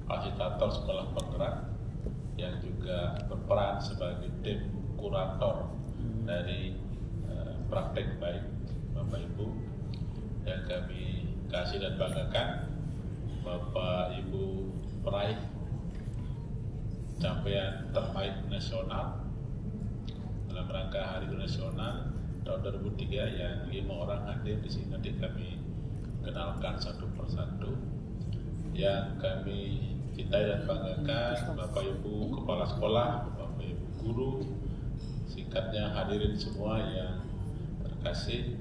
fasilitator sekolah penggerak yang juga berperan sebagai tim kurator dari praktek baik Bapak Ibu. Yang kami kasih dan banggakan Bapak Ibu peraih capaian terbaik nasional dalam rangka Hari Nasional tahun 2003 yang 5 orang hadir di sini. Nanti kami kenalkan satu persatu. Yang kami cintai dan banggakan Bapak Ibu Kepala Sekolah, Bapak Ibu Guru, singkatnya hadirin semua yang terkasih,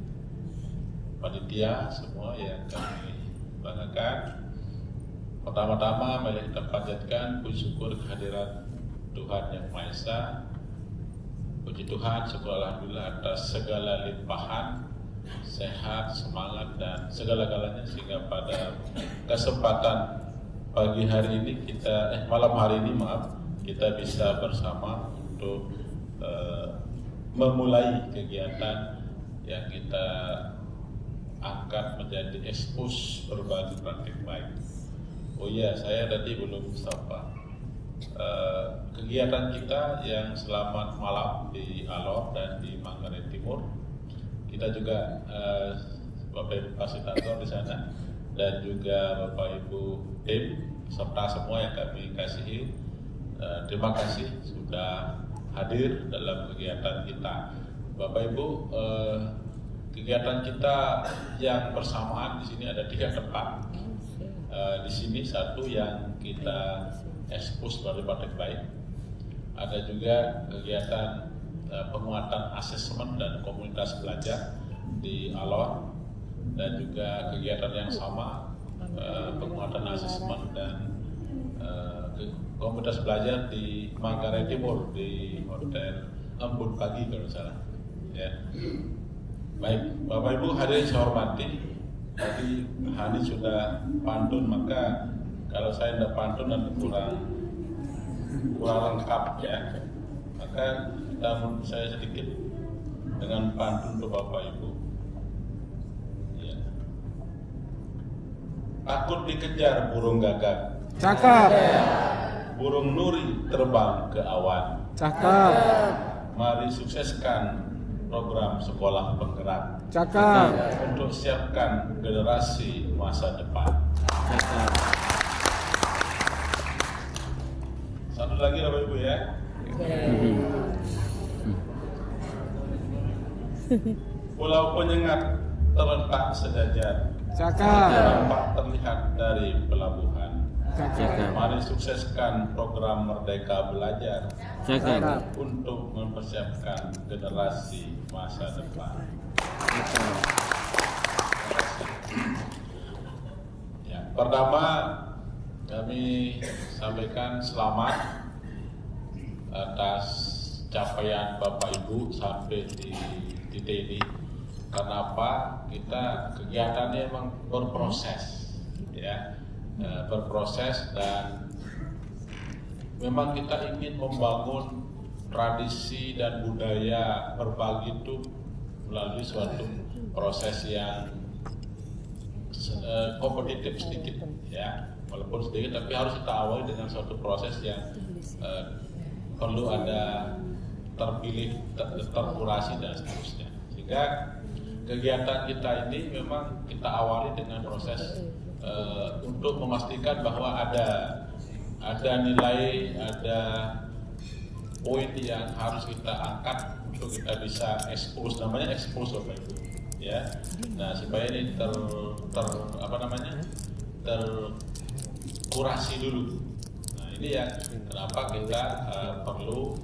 panitia semua yang kami banggakan. Pertama-tama mari kita panjatkan puji syukur kehadirat Tuhan Yang Maha Esa. Puji Tuhan, syukur alhamdulillah atas segala limpahan sehat, semangat dan segala-galanya, sehingga pada kesempatan pagi hari ini malam hari ini kita bisa bersama untuk memulai kegiatan yang kita angkat menjadi ekspos berbagai praktik baik. Oh iya, saya tadi belum sapa. Kegiatan kita yang selamat malam di Alor dan di Manggarai Timur, kita juga Bapak Ibu fasilitator di sana dan juga Bapak Ibu tim serta semua yang kami kasihi, terima kasih sudah hadir dalam kegiatan kita. Bapak Ibu, kegiatan kita yang bersamaan di sini ada 3 tempat. Di sini satu yang kita ekspos sebagai praktek baik. Ada juga kegiatan penguatan asesmen dan komunitas belajar di Alor, dan juga kegiatan yang sama penguatan asesmen dan komunitas belajar di Manggarai Timur di Hotel Embun Pagi kalau salah. Ya. Baik, Bapak Ibu hadirin saya hormati. Tadi Hani sudah pantun, maka kalau saya tidak pantun nanti kurang lengkap ya. Maka saya sedikit dengan pantun untuk Bapak Ibu. Ya. Takut dikejar burung gagak, cakep. Burung nuri terbang ke awan, Cakep. Mari sukseskan program sekolah penggerak, Cakep. untuk siapkan generasi masa depan. Cakep. Satu lagi Bapak Ibu ya. Pulau Penyengat terletak sejajar, Cakep. nampak terlihat dari pelabuhan. Cakep. Mari sukseskan program Merdeka Belajar Cakep. untuk mempersiapkan generasi masa depan. Ya, pertama kami sampaikan selamat atas capaian Bapak Ibu sampai di titik ini. Kenapa? Kita kegiatannya memang berproses, ya, berproses, dan memang kita ingin membangun tradisi dan budaya berbagi itu melalui suatu proses yang kompetitif sedikit, ya, walaupun sedikit tapi harus kita awali dengan suatu proses yang perlu ada terpilih, terkurasi dan seterusnya. Sehingga kegiatan kita ini memang kita awali dengan proses untuk memastikan bahwa ada nilai, ada poin yang harus kita angkat untuk kita bisa expose, namanya expose Bapak Ibu, ya. Nah, supaya ini terkurasi dulu. Nah, ini yang kenapa kita perlu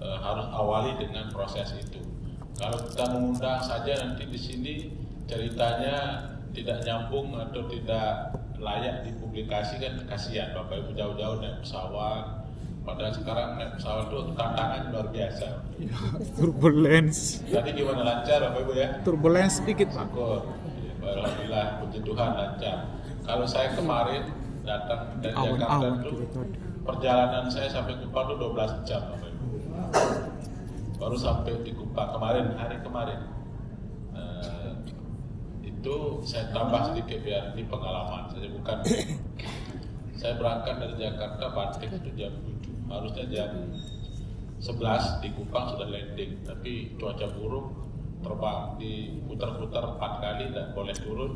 harus awali dengan proses itu. Kalau kita mengundang saja nanti di sini ceritanya tidak nyambung atau tidak layak dipublikasikan, kasihan Bapak Ibu jauh-jauh naik pesawat. Padahal sekarang naik pesawat itu tantangan luar biasa. Turbulence. Tadi gimana, lancar Bapak Ibu ya? Turbulence sedikit, Pak. Syukur. Alhamdulillah, puji Tuhan lancar. Kalau saya kemarin datang dari Jakarta itu, perjalanan saya sampai Kupang itu 12 jam Bapak Ibu. Baru sampai di Kupang hari kemarin. Itu saya tambah sedikit biar ini pengalaman. Saya berangkat dari Jakarta Batik itu jam 7, harusnya jam 11 di Kupang sudah landing, tapi cuaca buruk, terbang diputar-putar 4 kali, tidak boleh turun,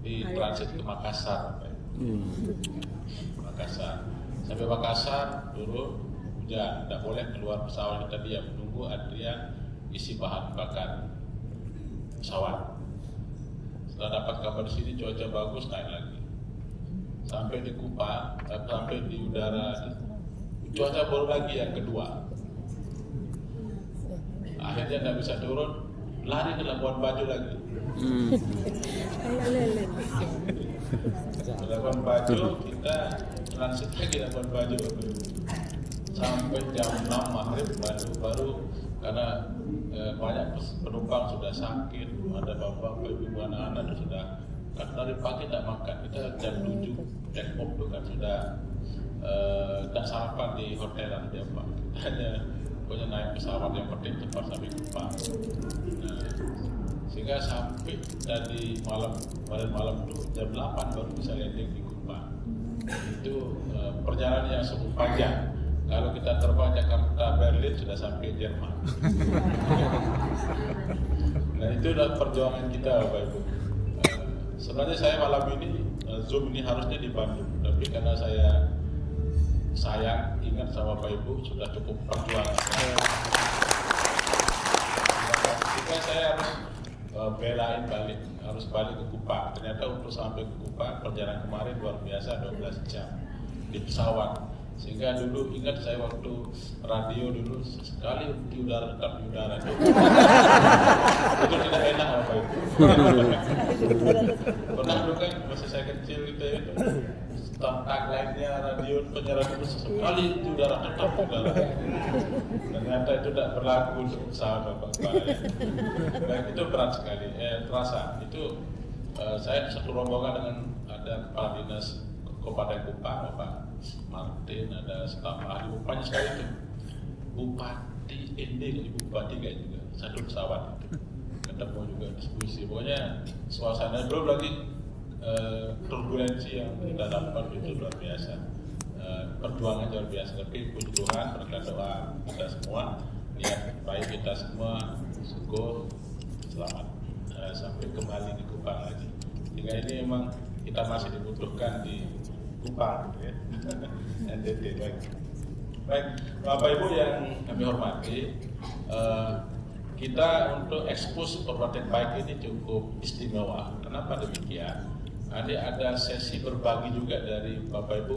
di transit ke Makassar. Makassar, sampai Makassar turun hujan, tidak boleh keluar pesawat, kita diam menunggu antrian isi bahan bakar pesawat. Setelah dapat kabar di sini cuaca bagus, naik lagi sampai di Kupang, sampai di udara cuaca baru lagi yang kedua. Akhirnya nggak bisa turun, lari ke Labuan Bajo lagi. Labuan Bajo kita transit lagi Labuan Bajo sampai jam 6 maghrib baru karena banyak penumpang sudah sakit, ada bapak, ibu, anak-anak sudah. Karena dari pagi tidak makan, kita jam 7 check off kan sudah tak sarapan di hotel di apa. Kita hanya pokoknya naik pesawat yang penting cepat sampai Kupang. Nah, sehingga sampai dari malam itu jam 8 baru bisa landing di Kupang. Itu perjalanan yang cukup panjang. Kalau kita terbang Jakarta Berlin sudah sampai Jerman. Nah itu adalah perjuangan kita Bapak Ibu. Sebenarnya saya malam ini Zoom ini harusnya di Bandung, tapi karena saya sayang ingat sama Bapak Ibu sudah cukup perjuangan. Jika saya harus belain harus balik ke Kupang. Ternyata untuk sampai ke Kupang perjalanan kemarin luar biasa 12 jam di pesawat. Sehingga dulu ingat saya waktu radio dulu sekali di udara tetap di udara itu tidak enak apa itu. Pernah dulu kan masih saya kecil gitu ya, tentang lainnya radio penyiaran itu sekali di udara tetap di udara. Ternyata itu tidak berlaku untuk pesawat bapak-bapak. Baik, itu berat sekali, terasa. Itu saya satu rombongan dengan ada kepala dinas Kabupaten Kupang, Bapak Martin, ada staf ahli Bupati sekali itu, Bupati Ende, Bupati kayak juga satu pesawat itu, ketemu juga diskusi. Pokoknya suasana belum lagi turbulensi yang kita dapat itu luar biasa, perjuangan luar biasa. Tapi puji Tuhan berkat doa kita semua, niat baik kita semua, syukur selamat sampai kembali di Kupang lagi. Hingga ini memang kita masih dibutuhkan di Kupang, ya. NTT. Baik, Bapak Ibu yang kami hormati, kita untuk ekspos Kabupaten Baik ini cukup istimewa. Kenapa demikian? Ada sesi berbagi juga dari Bapak Ibu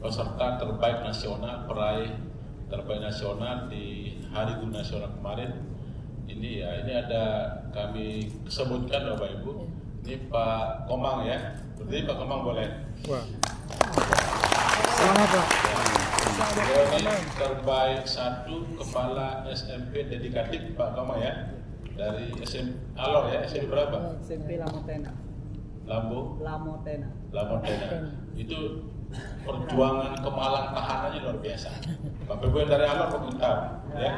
peserta terbaik nasional, peraih terbaik nasional di Hari Guru Nasional kemarin. Ini ada kami sebutkan Bapak Ibu. Ini Pak Komang ya. Berarti Pak Komang boleh. Wah. Selamat Pak. Ini terbaik 1 kepala SMP dedikatif Pak Komang ya. Dari SMP Alor ya, SMP berapa? SMP Lamotena. Lamotena. Itu perjuangan kemalang tahanannya luar biasa. Bapak Ibu yang dari Alor mungkin tahu ya.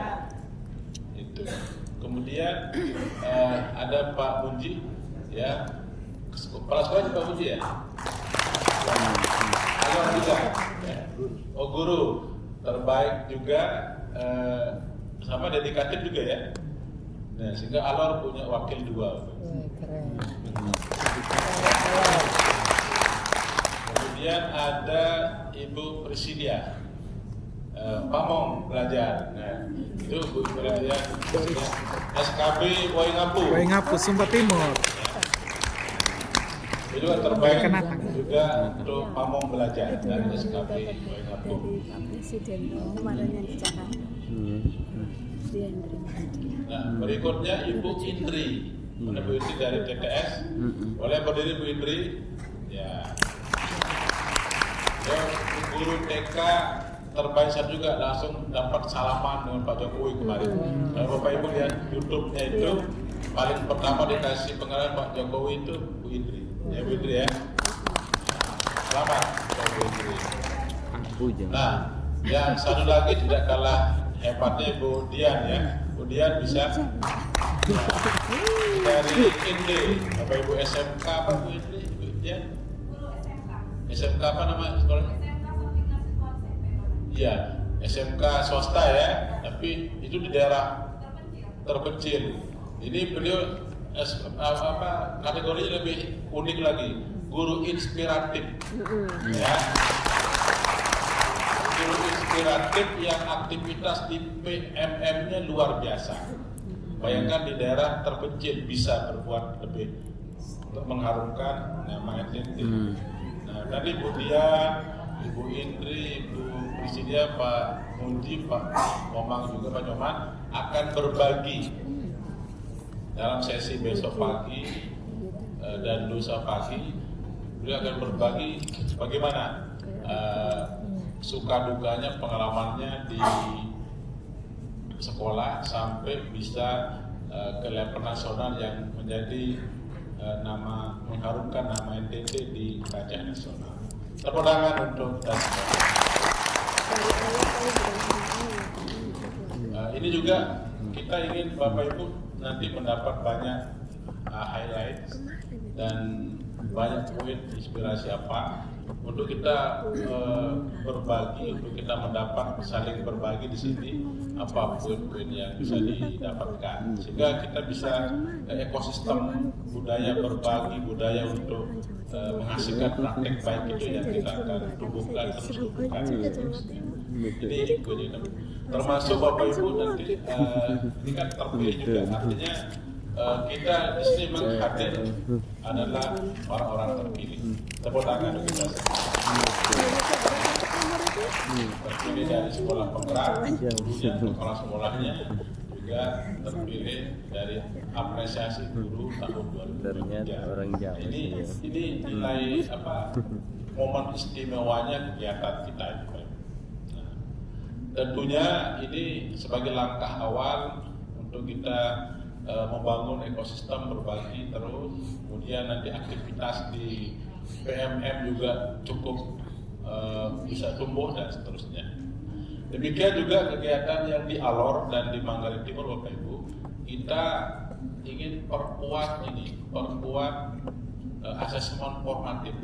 Itu. Kemudian ada Pak Munji ya. Kepala sekolah Pak Munji ya. Alor juga ya. Oh guru terbaik juga sama dedikatif juga ya. Nah, sehingga Alor punya wakil 2. Keren. Kemudian ada Ibu Presidia Pamong belajar. Nah, itu Bu Presidia SKB Waingapu, Sumba Timur. Itu juga terbaik juga untuk Pamong belajar dari SKB Waingapu. Presiden kemarin yang di Jakarta. Dia yang nerima. Nah, berikutnya Ibu Indri. Mana Bu Indri dari TTS? Boleh berdiri Bu Indri? Ya. Guru TK terbaik saya juga langsung dapat salaman dengan Pak Jokowi kemarin. Kalau Bapak Ibu lihat YouTube-nya itu paling pertama dikasih pengarahan Pak Jokowi itu Bu Indri. Ya Bu Indri ya. Selamat Bu Indri. Nah, yang satu lagi tidak kalah hebatnya Bu Dian ya. Bu Dian bisa dari Inde, Bapak Ibu SMK apa Bu Indri? Bu Dian? SMK apa nama sekolahnya? Iya, SMK swasta ya, tapi itu di daerah terpencil. Ini beliau kategorinya lebih unik lagi, guru inspiratif. Ya. Guru inspiratif yang aktivitas di PMM-nya luar biasa. Bayangkan di daerah terpencil bisa berbuat lebih untuk mengharumkan nama NTT. Nah, tadi Bu Dian, Ibu Indri, Ibu Presidia, Pak Munji, Pak Momang juga Pak Nyoman akan berbagi dalam sesi besok pagi dan lusa pagi. Beliau akan berbagi bagaimana suka dukanya, pengalamannya di sekolah sampai bisa ke level nasional yang menjadi nama mengharumkan nama NTT di kancah nasional. Tepuk tangan untuk dan ini juga kita ingin Bapak Ibu nanti mendapat banyak highlight dan banyak poin inspirasi apa untuk kita berbagi, untuk kita mendapat saling berbagi di sini apa poin-poin yang bisa didapatkan sehingga kita bisa ekosistem budaya berbagi, budaya untuk menghasilkan praktek baik itu yang kita akan tumbuhkan terus tumbuhkan. Ini poinnya. Termasuk Bapak Ibu nanti ini kan terpilih juga, artinya kita di sini memang hadir adalah orang-orang terpilih. Tepuk tangan untuk kita. Terpilih dari sekolah penggerak, kemudian kepala sekolahnya juga terpilih dari apresiasi guru tahun 2003. Ini nilai apa? Momen istimewanya kegiatan kita ini. Tentunya ini sebagai langkah awal untuk kita membangun ekosistem berbagi terus, kemudian nanti aktivitas di PMM juga cukup bisa tumbuh dan seterusnya. Demikian juga kegiatan yang di Alor dan di Manggarai Timur, Bapak Ibu, kita ingin perkuat asesmen formatif.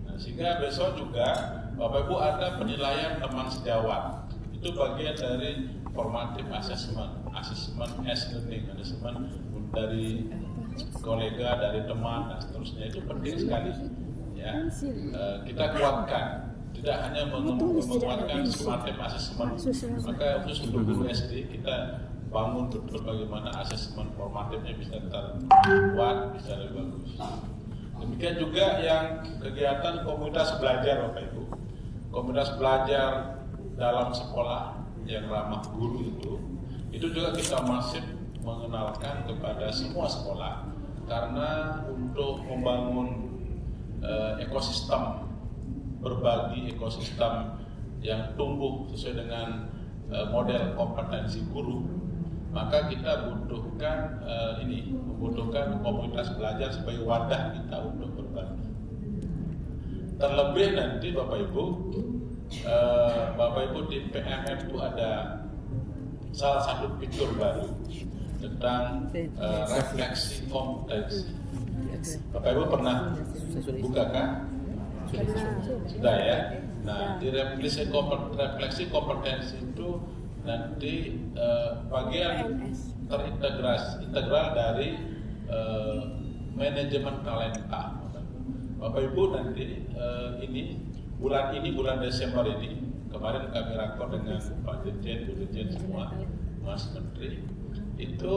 Nah, sehingga besok juga Bapak Ibu ada penilaian teman sejawat. Itu bagian dari formative assessment as learning, assessment dari kolega, dari teman dan seterusnya. Itu penting sekali. Ya, kita kuatkan, tidak hanya menguatkan formative assessment, maka khusus untuk guru SD kita bangun betul bagaimana asesmen formatifnya bisa terkuat, bisa lebih bagus. Demikian juga yang kegiatan komunitas belajar, Bapak Ibu. Komunitas belajar dalam sekolah yang ramah guru itu juga kita masih mengenalkan kepada semua sekolah, karena untuk membangun ekosistem berbagi, ekosistem yang tumbuh sesuai dengan model kompetensi guru, maka kita membutuhkan komunitas belajar sebagai wadah kita untuk berbagi. Terlebih nanti Bapak Ibu di PMM itu ada salah satu fitur baru tentang refleksi kompetensi. Bapak Ibu pernah buka kan? Sudah ya. Nah, di refleksi kompetensi itu nanti bagian integral dari manajemen talenta. Bapak Ibu nanti bulan Desember ini, kemarin kami rakor dengan Pak Dirjen, Bu Dirjen semua, Mas Menteri, itu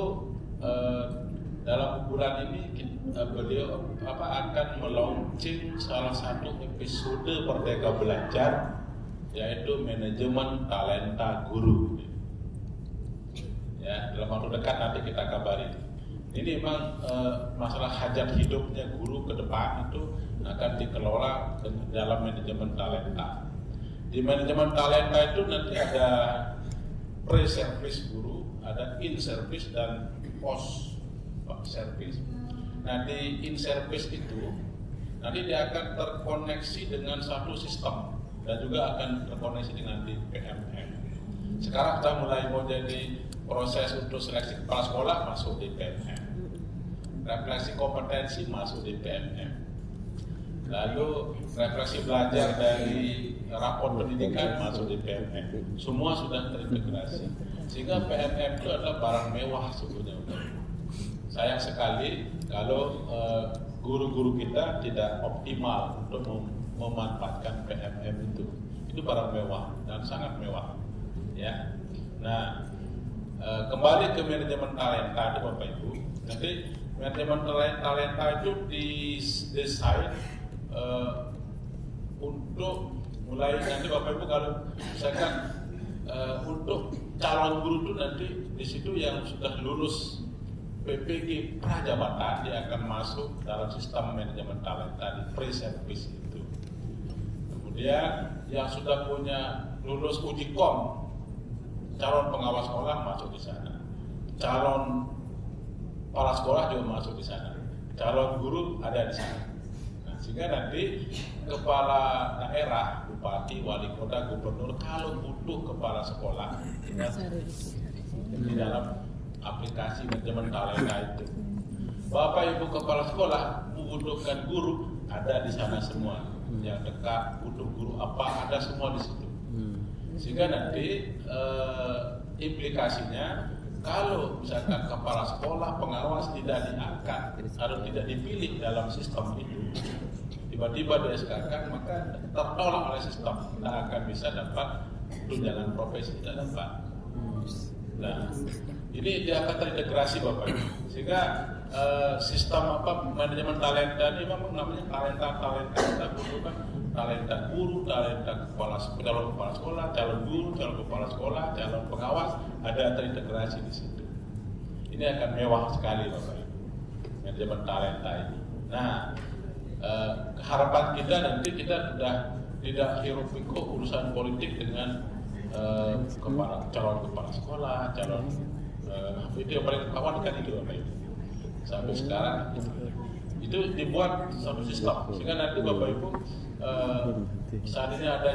dalam bulan ini beliau akan melaunching salah satu episode Merdeka Belajar, yaitu manajemen talenta guru. Ya, dalam waktu dekat nanti kita kabari. Ini memang masalah hajat hidupnya guru ke depan itu akan dikelola dalam manajemen talenta. Di manajemen talenta itu nanti ada pre-service guru, ada in-service dan post-service. Nah, di in-service itu nanti dia akan terkoneksi dengan satu sistem dan juga akan terkoneksi dengan di PMM. Sekarang kita mulai mau jadi proses untuk seleksi kepala sekolah masuk di PMM. Refleksi kompetensi masuk di PMM. lalu refleksi belajar dari rapor pendidikan masuk di PMM. Semua sudah terintegrasi. Sehingga PMM itu adalah barang mewah sebetulnya. Sayang sekali kalau guru-guru kita tidak optimal untuk memanfaatkan PMM itu. Itu barang mewah dan sangat mewah. Ya. Nah, kembali ke manajemen talenta itu Bapak Ibu. Nanti manajemen talenta itu didesain untuk mulai nanti Bapak Ibu kalau misalkan untuk calon guru itu nanti di situ yang sudah lulus PPG prajabatan dia akan masuk dalam sistem manajemen talenta di pre-service itu. Kemudian yang sudah punya lulus uji kom calon pengawas sekolah masuk di sana, calon kepala sekolah juga masuk di sana, calon guru ada di sana. Nah, sehingga nanti kepala daerah, bupati, wali kota, gubernur kalau butuh kepala sekolah di dalam aplikasi manajemen talenta itu, Bapak Ibu kepala sekolah membutuhkan guru ada di sana semua, yang dekat butuh guru apa ada semua di situ. Sehingga nanti implikasinya kalau misalkan kepala sekolah pengawas tidak diangkat atau tidak dipilih dalam sistem itu, tiba-tiba dia SK-kan, maka tertolak oleh sistem, tidak akan bisa dapat tunjangan profesi, tidak dapat. Nah, ini dia akan terintegrasi Bapak Ibu. Sehingga sistem manajemen talenta ini memang namanya talenta kita butuhkan talenta guru, talenta calon kepala sekolah, calon guru, calon kepala sekolah, calon pengawas ada terintegrasi di situ. Ini akan mewah sekali Bapak Ibu manajemen talenta ini. Nah, harapan kita nanti kita sudah tidak hiruk pikuk urusan politik dengan calon kepala sekolah, calon itu yang paling kawan kan itu Bapak Ibu. Sampai sekarang itu dibuat satu sistem sehingga nanti Bapak Ibu saat ini ada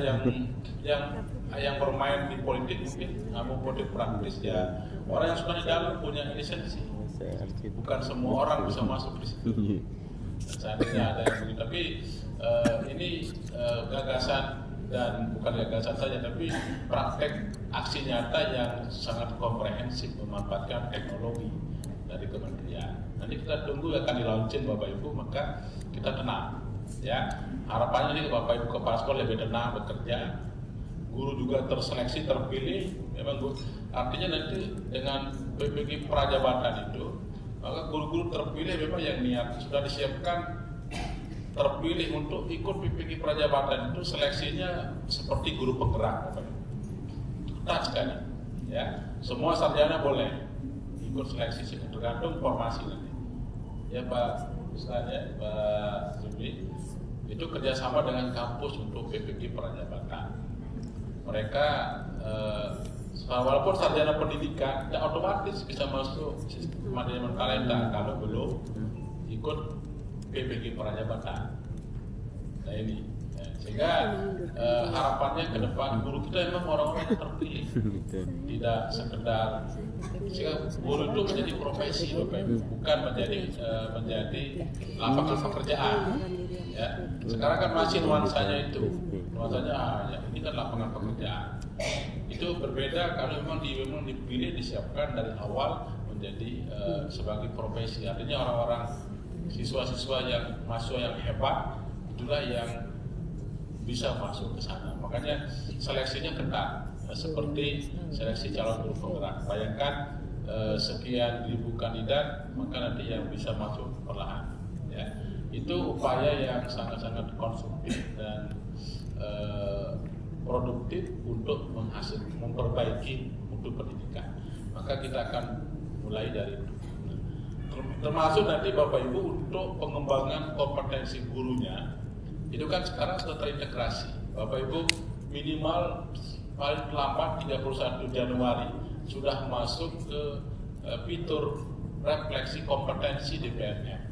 yang bermain di politik mungkin mau politik praktis ya orang yang sudah di dalam punya lisensi, bukan semua orang bisa masuk di situ. Dan saat ini ada yang begitu, tapi ini gagasan dan bukan gagasan saja tapi praktek aksi nyata yang sangat komprehensif memanfaatkan teknologi dari kementerian. Nanti kita tunggu akan di-launching Bapak Ibu, maka kita tenang ya. Harapannya ini Bapak Ibu kepala sekolah lebih tenang bekerja, guru juga terseleksi terpilih. Memang artinya nanti dengan PPG prajabatan itu, maka guru-guru terpilih memang yang niat sudah disiapkan terpilih untuk ikut PPG prajabatan itu seleksinya seperti guru penggerak Bapak Ibu. Ketat sekali ya. Semua sarjana boleh ikut seleksi tergantung formasi nanti. Ya Pak Ustaz ya, Pak Zubri, itu kerjasama dengan kampus untuk PPG prajabatan. Mereka walaupun sarjana pendidikan tidak otomatis bisa masuk sistem manajemen talenta kalau belum ikut PPG prajabatan. Nah ini sehingga harapannya ke depan guru kita memang orang-orang yang terpilih, tidak sekedar sehingga guru itu menjadi profesi bukan menjadi lapangan pekerjaan ya. Sekarang kan masih nuansanya ya, ini kan lapangan pekerjaan. Itu berbeda kalau memang dipilih disiapkan dari awal menjadi sebagai profesi. Artinya orang-orang siswa-siswa yang mahasiswa yang hebat itulah yang bisa masuk ke sana. Makanya seleksinya ketat seperti seleksi calon guru penggerak. Bayangkan sekian ribu kandidat, maka nanti yang bisa masuk perlahan. Ya. Itu upaya yang sangat-sangat konstruktif dan produktif untuk memperbaiki mutu pendidikan. Maka kita akan mulai dari itu. Termasuk nanti Bapak Ibu untuk pengembangan kompetensi gurunya. Itu kan sekarang sudah terintegrasi. Bapak Ibu minimal paling lambat 31 Januari sudah masuk ke fitur refleksi kompetensi di PNM.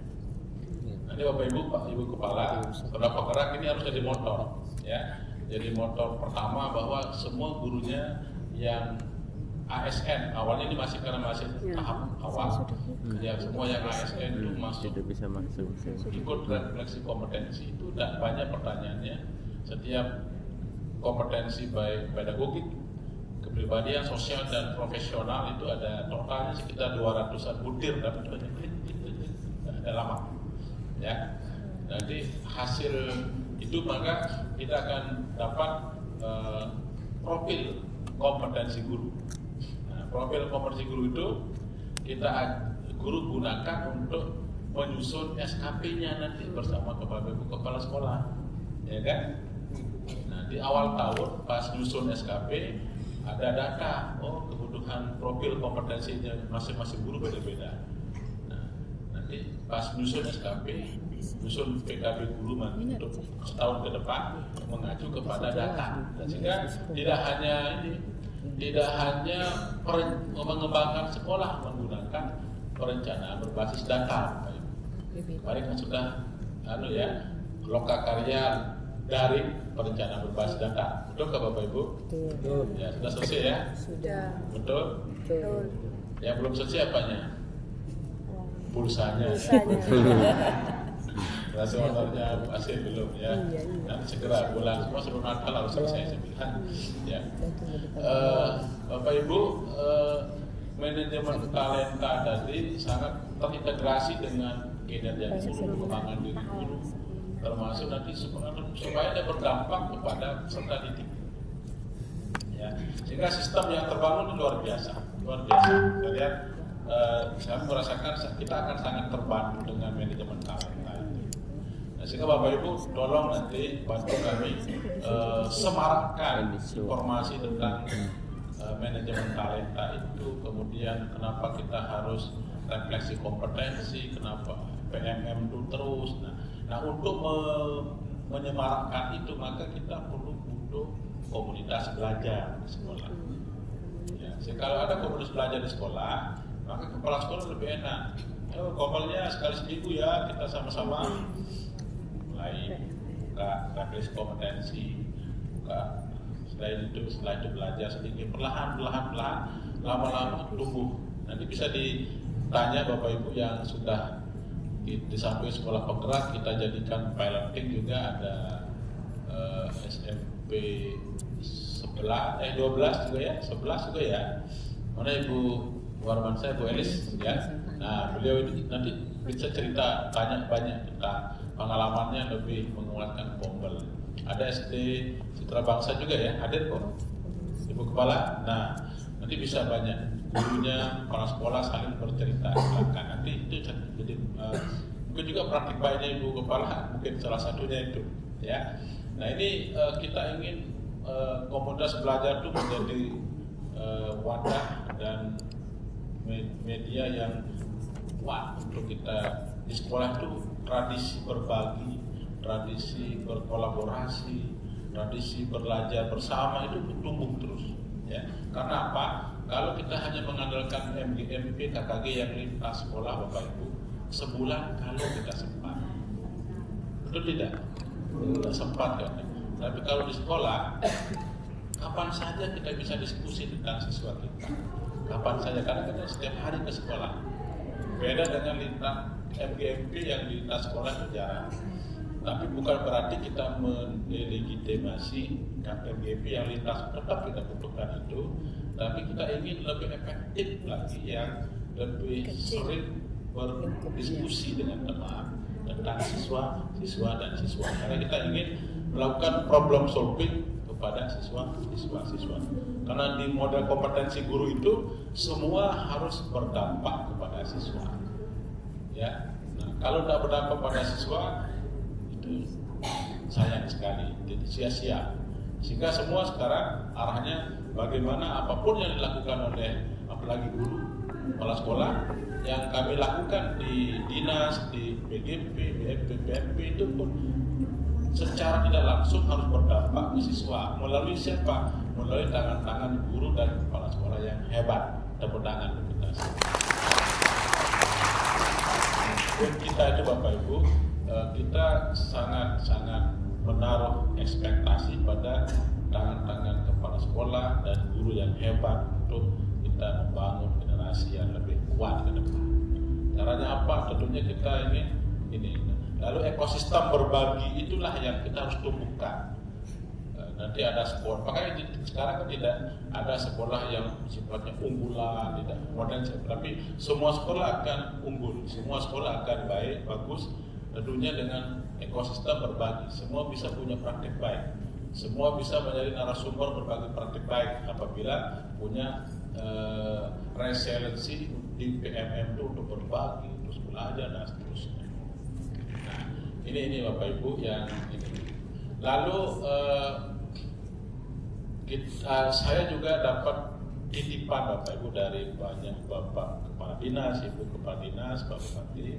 Nanti Bapak Ibu, Pak Ibu Kepala, saudara penggerak ini harus jadi motor, ya. Jadi motor pertama bahwa semua gurunya yang ASN. Awalnya ini masih karena masih tahap awal. Ya semua yang ASN itu masuk Tidak bisa masuk. ikut refleksi kompetensi itu, dan banyak pertanyaannya. Setiap kompetensi baik pedagogik, kepribadian, sosial dan profesional itu ada totalnya sekitar 200-an butir, tapi ada lama. Ya, jadi hasil itu maka kita akan dapat profil kompetensi guru. Nah, profil kompetensi guru itu guru gunakan untuk menyusun SKP-nya nanti bersama Bapak Ibu Kepala Sekolah, ya kan? Nah, di awal tahun pas nyusun SKP ada data, kebutuhan profil kompetensinya masing-masing guru beda-beda. Nah, nanti pas nyusun SKP, nyusun PKB guru untuk setahun ke depan mengacu kepada data. Dan sehingga tidak hanya mengembangkan sekolah menggunakan perencanaan berbasis data. Kemarin kan sudah lokakarya dari perencanaan berbasis data. Betul nggak Bapak Ibu? Betul. Ya, sudah selesai ya? Sudah. Betul? Betul. Yang belum selesai apanya? Pulsanya. Rasionalnya masih belum ya. Nanti segera bulan semua sebelum Natal harus selesai saya bilang. Ya. Bapak Ibu, manajemen talenta tadi sangat terintegrasi dengan kinerja guru, pengembangan diri guru, termasuk nanti supaya dia berdampak kepada peserta didik. Ya, sehingga sistem yang terbangun itu luar biasa. Saya lihat, saya merasakan kita akan sangat terbantu dengan manajemen talenta ini. Nah, sehingga Bapak Ibu tolong nanti bantu kami semarakkan informasi tentang manajemen talenta itu, kemudian kenapa kita harus refleksi kompetensi, kenapa PMM itu terus. Nah untuk menyemarakkan itu maka kita perlu butuh komunitas belajar di sekolah. Ya, kalau ada komunitas belajar di sekolah, maka kepala sekolah lebih enak. Kombalnya sekali seminggu ya kita sama-sama mulai buka refleksi kompetensi, buka. Setelah itu belajar sedikit, perlahan, lama-lama tumbuh. Nanti bisa ditanya Bapak Ibu yang sudah di samping sekolah penggerak, kita jadikan piloting juga ada SMP 12 juga ya, 11 juga ya. Mana Ibu Warmansyah, Bu Elis ya. Nah beliau itu nanti bisa cerita banyak tentang pengalamannya, lebih menguatkan Pombel. Ada SD Citra Bangsa juga ya, hadir kok Ibu Kepala. Nah nanti bisa banyak gurunya, kepala sekolah saling bercerita. Nanti itu jadi mungkin juga praktik baiknya Ibu Kepala, mungkin salah satunya itu ya. Nah ini kita ingin komunitas belajar itu menjadi wadah dan media yang kuat untuk kita di sekolah itu. Tradisi berbagi, tradisi berkolaborasi, tradisi belajar bersama itu tumbuh terus ya. Karena apa? Kalau kita hanya mengandalkan MGMP, KKG yang lintas sekolah Bapak Ibu, sebulan kalau kita sempat. Betul tidak? Tidak sempat kan? Tapi kalau di sekolah, kapan saja kita bisa diskusi tentang siswa kita. Kapan saja, karena kita setiap hari ke sekolah. Beda dengan lintas MGMP yang di lintas sekolah itu jarang. Tapi bukan berarti kita mendelegitimasi MGMP yang lintas, tetap kita butuhkan itu. Tapi kita ingin lebih efektif lagi, yang lebih sering berdiskusi dengan teman tentang siswa dan siswa. Karena kita ingin melakukan problem solving kepada siswa. Karena di model kompetensi guru itu semua harus berdampak kepada siswa. Ya, nah, kalau tidak berdampak pada siswa itu sayang sekali, jadi sia-sia. Sehingga semua sekarang arahnya bagaimana apapun yang dilakukan oleh apalagi guru, kepala sekolah, yang kami lakukan di dinas, di PGP, BMP itu pun secara tidak langsung harus berdampak ke siswa. Melalui siapa? Melalui tangan-tangan guru dan kepala sekolah yang hebat. Tepuk tangan untuk kita. Dan kita itu Bapak Ibu, kita sangat menaruh ekspektasi pada tangan-tangan kepala sekolah dan guru yang hebat untuk kita membangun generasi yang lebih kuat ke depan. Caranya apa? Tentunya kita ingin ini. Lalu ekosistem berbagi itulah yang kita harus tumbuhkan. Nanti ada sekolah, makanya sekarang kan tidak ada sekolah yang sifatnya unggulan, tidak modern, tapi semua sekolah akan unggul, semua sekolah akan baik, bagus, tentunya dengan ekosistem berbagi. Semua bisa punya praktik baik, semua bisa menjadi narasumber berbagi praktik baik apabila punya resiliensi di PMM itu untuk berbagi, terus belajar dan seterusnya. Nah, ini Bapak Ibu yang ini. Lalu saya juga dapat titipan Bapak Ibu dari banyak Bapak Kepala Dinas, Ibu Kepala Dinas, Pak Bupati.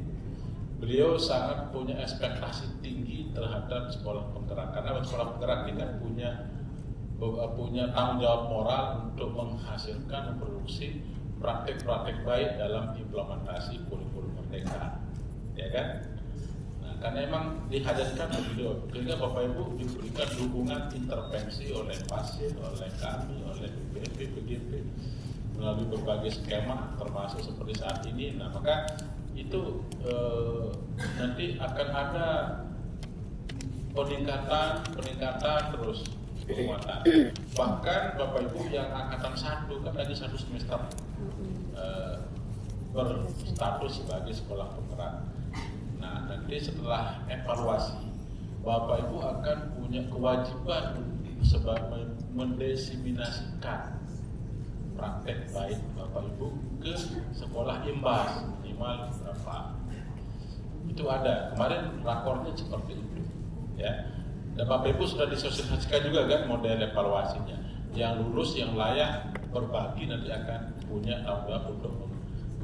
Beliau sangat punya ekspektasi tinggi terhadap sekolah penggerak, karena sekolah penggerak ini kan punya tanggung jawab moral untuk menghasilkan, memproduksi praktik-praktik baik dalam implementasi kurikulum merdeka, ya kan? Karena memang dihadirkan begitu, sehingga Bapak Ibu diberikan dukungan intervensi oleh pasien, oleh kami, oleh BPP, BGP melalui berbagai skema termasuk seperti saat ini. Nah, maka itu nanti akan ada peningkatan terus penguatan. Bahkan Bapak Ibu yang angkatan 1 kan tadi 1 semester berstatus sebagai sekolah penggerak. Nah, nanti setelah evaluasi, Bapak Ibu akan punya kewajiban sebagai mendesiminasikan praktek baik Bapak Ibu ke sekolah imbas minimal berapa. Itu ada, kemarin rakornya seperti itu, ya. Dan Bapak Ibu sudah disosialisasikan juga kan model evaluasinya. Yang lulus, yang layak berbagi nanti akan punya tanggung jawab untuk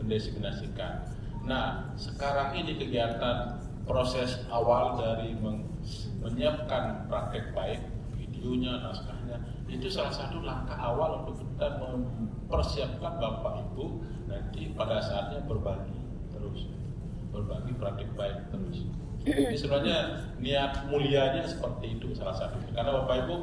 mendesiminasikan. Nah, sekarang ini kegiatan proses awal dari menyiapkan praktek baik, videonya, naskahnya, itu salah satu langkah awal untuk kita mempersiapkan Bapak Ibu nanti pada saatnya berbagi praktek baik terus. Ini sebenarnya niat mulianya seperti itu salah satunya, karena Bapak Ibu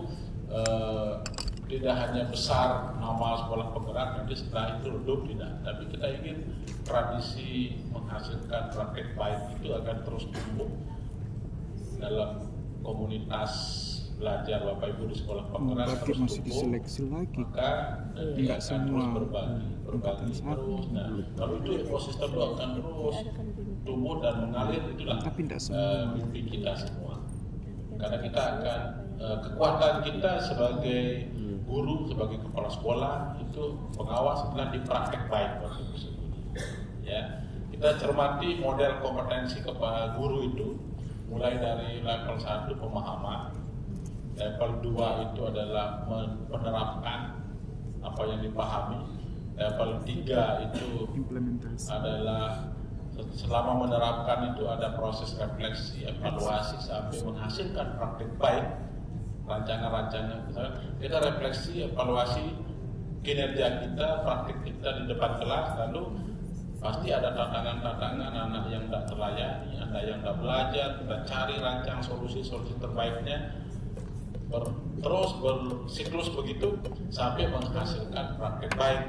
tidak hanya besar nama sekolah penggerak nanti setelah itu redup, tidak, tapi kita ingin tradisi menghasilkan praktek baik itu akan terus tumbuh dalam komunitas belajar Bapak Ibu di sekolah penggerak terus masih tumbuh, diseleksi lagi. maka Tidak akan semua terus berbagi terus. Nah, kalau itu ekosistem itu akan terus tumbuh dan mengalir, itulah Tapi tidak semua. mimpi kita semua. Karena kita akan kekuatan kita sebagai guru, sebagai kepala sekolah itu pengawas setelah dipraktek baik waktu itu. Ya, kita cermati model kompetensi kepala guru itu mulai dari level 1 pemahaman, level 2 itu adalah menerapkan apa yang dipahami, level 3 itu Implementasi. adalah selama menerapkan itu ada proses refleksi, evaluasi sampai menghasilkan praktik baik, rancangan-rancangan. Kita refleksi, evaluasi kinerja kita, praktik kita di depan kelas, lalu pasti ada tantangan-tantangan anak yang tidak terlayani, ada yang tidak belajar, kita cari rancang solusi-solusi terbaiknya, terus bersiklus begitu sampai menghasilkan praktik baik.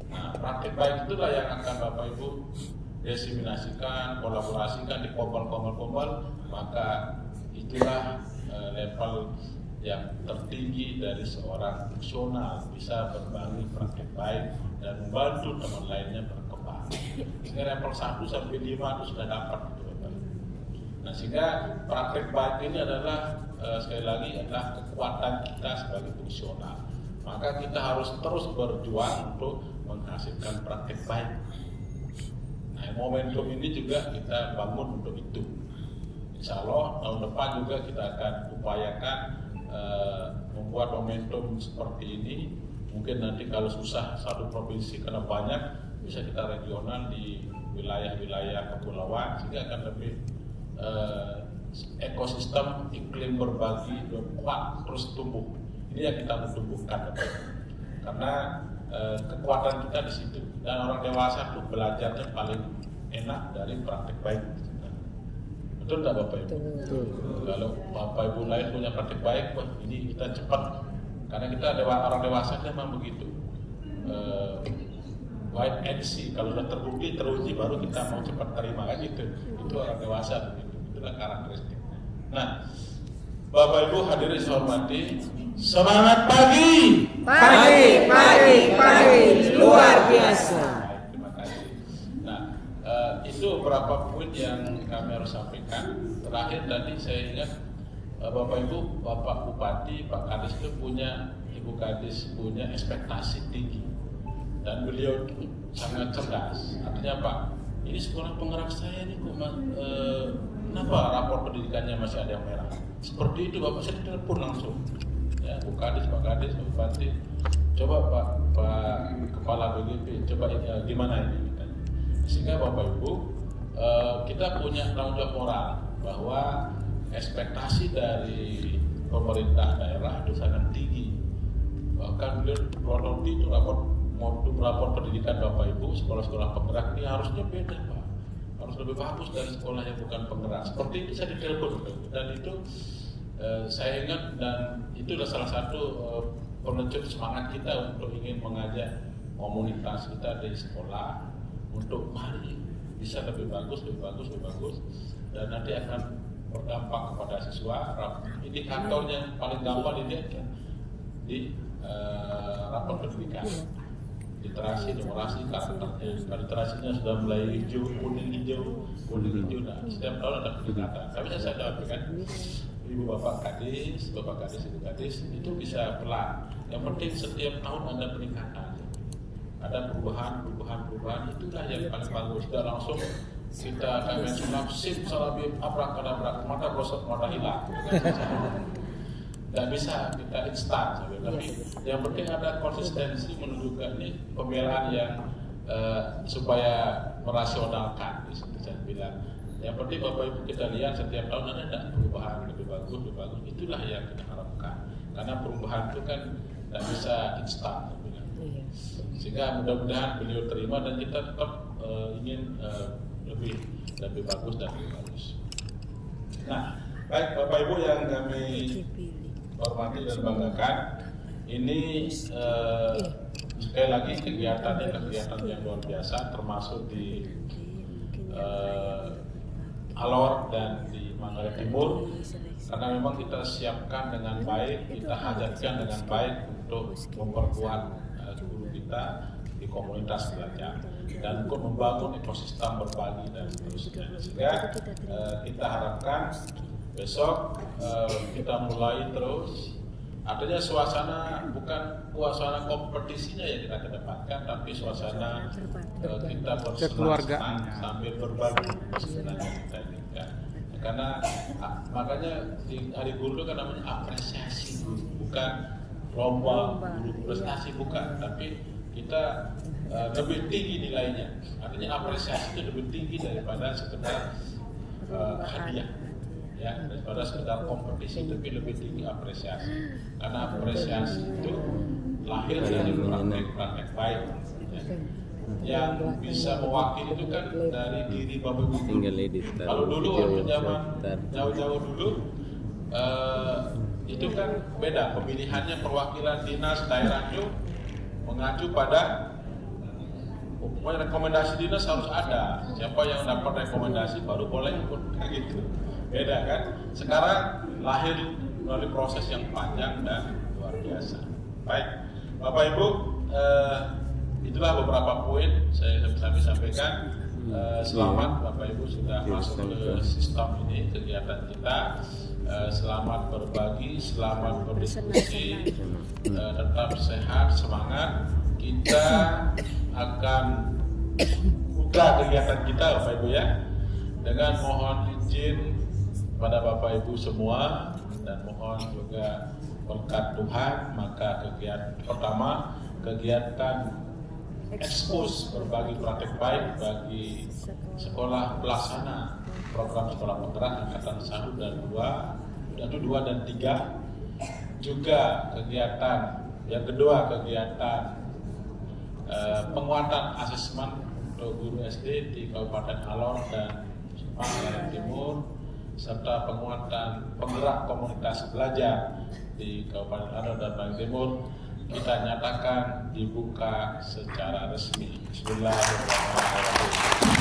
Nah, praktik baik itulah yang akan Bapak Ibu desiminasikan, kolaborasikan di kombal, maka itulah level yang tertinggi dari seorang fungsional, bisa berbagi praktik baik dan membantu teman lainnya berkembang. Sehingga level 1 sampai 5 itu sudah dapat. Nah, sehingga praktik baik ini adalah sekali lagi adalah kekuatan kita sebagai fungsional. Maka kita harus terus berjuang untuk menghasilkan praktik baik. Nah, momentum ini juga kita bangun untuk itu. Insya Allah tahun depan juga kita akan upayakan membuat momentum seperti ini. Mungkin nanti kalau susah satu provinsi karena banyak, bisa kita regional di wilayah-wilayah kepulauan sehingga akan lebih ekosistem iklim berbagi kuat terus tumbuh. Ini yang kita harus tumbuhkan, karena kekuatan kita di situ. Dan orang dewasa itu belajarnya paling enak dari praktik baik. Betul tak Bapak Ibu? Betul. Kalau Bapak Ibu lain punya praktik baik, wah ini kita cepat. Karena kita orang dewasa memang begitu. wait and see. Kalau sudah terbukti, teruji, baru kita mau cepat terima kan gitu. Itu orang dewasa begitu. Itulah karakteristik. Nah, Bapak Ibu hadirin saya hormati, semangat pagi. Pagi, luar biasa. Terima kasih. Nah, itu beberapa poin yang kami harus sampaikan. Terakhir tadi saya ingat Bapak Ibu, Bapak Bupati, Pak Kadis itu punya, Ibu Kadis punya ekspektasi tinggi. Dan beliau sangat cerdas. Artinya Pak, ini sekolah penggerak saya nih, kenapa rapor pendidikannya masih ada yang merah? Seperti itu Bapak, saya telepon langsung. Ya, Bu Kadis, Pak Kadis, Pak Bupati, coba Pak Kepala BGP, coba gimana ini? Sehingga Bapak Ibu, kita punya tanggung jawab moral bahwa ekspektasi dari pemerintah daerah itu sangat tinggi. Bahkan beliau itu rapor pendidikan Bapak Ibu, sekolah-sekolah penggerak ini harusnya beda Pak, harus lebih bagus dari sekolah yang bukan penggerak. Seperti itu saya ditelepon, dan itu saya ingat, dan itu adalah salah satu penunjuk semangat kita untuk ingin mengajak komunitas kita di sekolah untuk mari bisa lebih bagus, dan nanti akan berdampak kepada siswa. Indikator yang paling gampang dilihat kan di rapor pendidikan. Literasi, numerasi, karakternya. Literasinya sudah mulai hijau, kuning hijau. Nah, setiap tahun ada peningkatan. Tapi saya sampaikan, Ibu Bapak Kadis, Ibu Kadis itu bisa pelan. Yang penting setiap tahun ada peningkatan. Ada perubahan. Itulah yang paling bagus. Tidak langsung kita kami sunap sip salabim abrakadabrak mata gosok mata hilang. Tidak bisa kita instan, tapi yang penting ada konsistensi menunjukkan ini pembelaan yang supaya merasionalkan. Seperti saya bilang, yang penting Bapak Ibu kita lihat setiap tahun ada perubahan lebih bagus. Itulah yang kita harapkan, karena perubahan itu kan tidak bisa instan. Sehingga mudah-mudahan beliau terima dan kita tetap ingin lebih bagus dan lebih bagus. Nah, baik Bapak Ibu yang kami hormati dan banggakan, ini sekali lagi kegiatan yang luar biasa, termasuk di Alor dan di Manggarai Timur, karena memang kita siapkan dengan baik, kita hajatkan dengan baik untuk memperkuat guru kita di komunitas belajar dan untuk membangun ekosistem berbagi dan seterusnya. Sehingga kita harapkan besok kita mulai terus. Artinya suasana bukan suasana kompetisinya yang kita kedepankan, tapi suasana kita bersenang-senang sambil berbagi sebenarnya kita inginkan. Karena makanya di Hari Guru itu kan namanya apresiasi guru, bukan lomba guru prestasi, bukan, tapi kita lebih tinggi nilainya. Artinya apresiasi itu lebih tinggi daripada sekedar hadiah. Ya, daripada sekedar kompetisi, tapi lebih tinggi apresiasi, karena apresiasi itu lahir dari praktek baik ya. Yang bisa mewakili itu kan dari diri Bapak Ibu. Kalau dulu waktu zaman jauh-jauh dulu itu kan beda pemilihannya, perwakilan dinas daerah itu mengacu pada pokoknya rekomendasi dinas harus ada, siapa yang dapat rekomendasi baru boleh ikut, kayak gitu. Beda kan? Sekarang lahir melalui proses yang panjang dan luar biasa. Baik, Bapak Ibu, itulah beberapa poin saya sampaikan. Selamat Bapak Ibu sudah masuk ke sistem ini, kegiatan kita. Selamat berbagi, selamat berdiskusi, tetap sehat, semangat. Kita akan buka kegiatan kita Bapak Ibu ya, dengan mohon izin pada Bapak Ibu semua dan mohon juga berkat Tuhan. Maka kegiatan ekspos berbagi praktek baik bagi sekolah pelaksana program sekolah penggerak angkatan 1 dan 2 dan 3. Juga kegiatan yang kedua, kegiatan penguatan asesmen untuk guru SD di Kabupaten Alor dan Manggarai Timur, serta penguatan penggerak komunitas belajar di Kabupaten Alor dan Manggarai Timur. kita nyatakan dibuka secara resmi. Bismillahirrahmanirrahim.